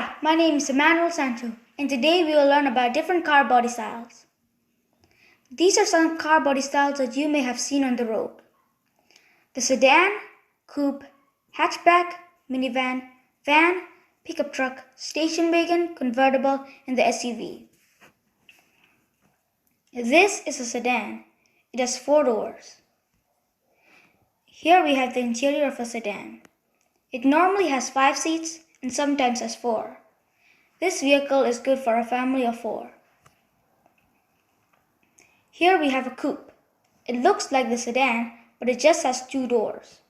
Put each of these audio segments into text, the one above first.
Hi, my name is Emmanuel Sancho, and today we will learn about different car body styles. These are some car body styles that you may have seen on the road: the sedan, coupe, hatchback, minivan, van, pickup truck, station wagon, convertible, and the SUV. This is a sedan. It has 4 doors. Here we have the interior of a sedan. It normally has 5 seats and sometimes has 4. This vehicle is good for a family of 4. Here we have a coupe. It looks like the sedan, but it just has 2 doors.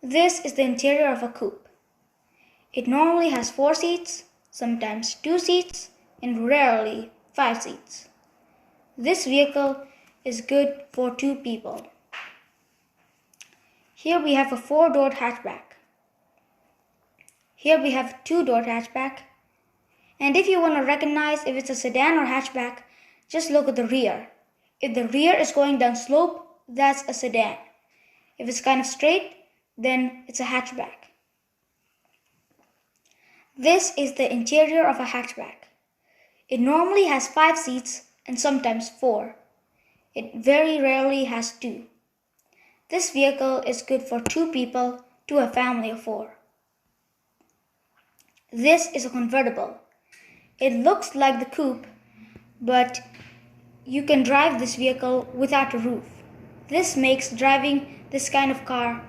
This is the interior of a coupe. It normally has 4 seats, sometimes 2 seats, and rarely 5 seats. This vehicle is good for 2 people. Here we have a 4-door hatchback. Here we have a 2-door hatchback. And if you want to recognize if it's a sedan or hatchback, just look at the rear. If the rear is going down slope, that's a sedan. If it's kind of straight, then it's a hatchback. This is the interior of a hatchback. It normally has 5 seats and sometimes 4. It very rarely has 2. This vehicle is good for 2 people to a family of 4. This is a convertible. It looks like the coupe, but you can drive this vehicle without a roof. This makes driving this kind of car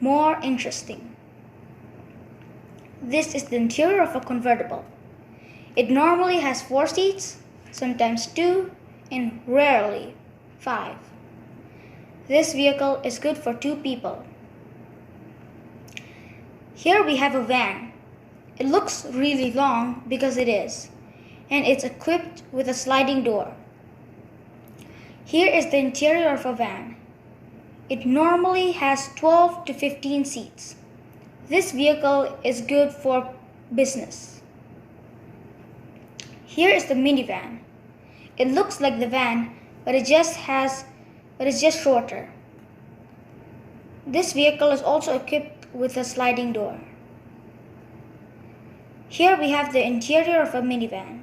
more interesting. This is the interior of a convertible. It normally has 4 seats, sometimes 2, and rarely 5. This vehicle is good for 2 people. Here we have a van. It looks really long because it is, and it's equipped with a sliding door. Here is the interior of a van. It normally has 12 to 15 seats. This vehicle is good for business. Here is the minivan. It looks like the van, but it's just shorter. This vehicle is also equipped with a sliding door. Here we have the interior of a minivan.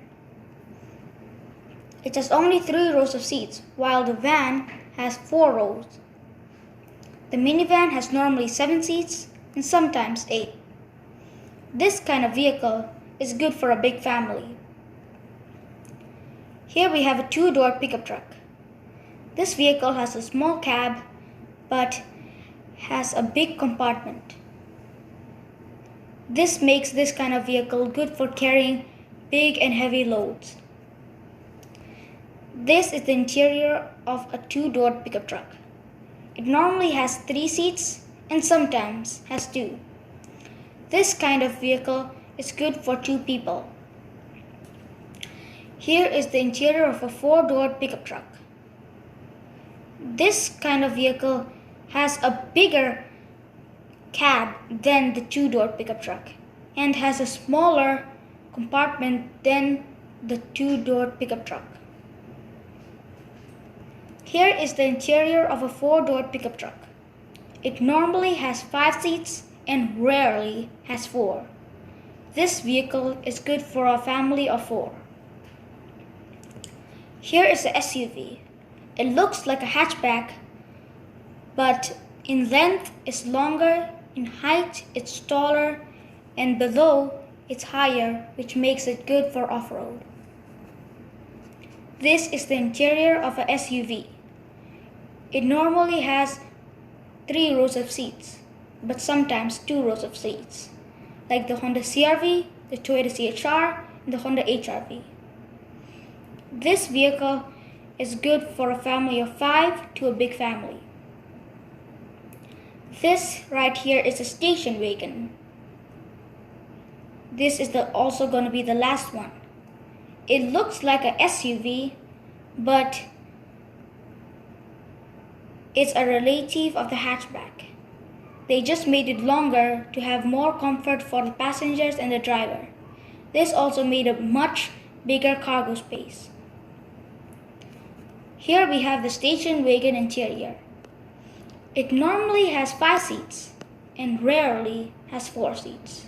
It has only 3 rows of seats, while the van has 4 rows. The minivan has normally 7 seats and sometimes 8. This kind of vehicle is good for a big family. Here we have a 2-door pickup truck. This vehicle has a small cab but has a big compartment. This makes this kind of vehicle good for carrying big and heavy loads. This is the interior of a 2-door pickup truck. It normally has 3 seats and sometimes has 2. This kind of vehicle is good for 2 people. Here is the interior of a 4-door pickup truck. This kind of vehicle has a bigger cab than the 2-door pickup truck and has a smaller compartment than the 2-door pickup truck. Here is the interior of a 4-door pickup truck. It normally has 5 seats and rarely has 4. This vehicle is good for a family of 4. Here is the SUV. It looks like a hatchback, but in length it's longer, in height it's taller, and below it's higher, which makes it good for off-road. This is the interior of a SUV. It normally has 3 rows of seats, but sometimes 2 rows of seats, like the Honda CR-V, the Toyota CHR, and the Honda HR-V. This vehicle is good for a family of 5 to a big family. This right here is a station wagon. This is also going to be the last one. It looks like a SUV, but it's a relative of the hatchback. They just made it longer to have more comfort for the passengers and the driver. This also made a much bigger cargo space. Here we have the station wagon interior. It normally has 5 seats and rarely has 4 seats.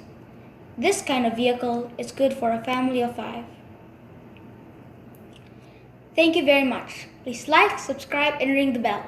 This kind of vehicle is good for a family of 5. Thank you very much. Please like, subscribe, and ring the bell.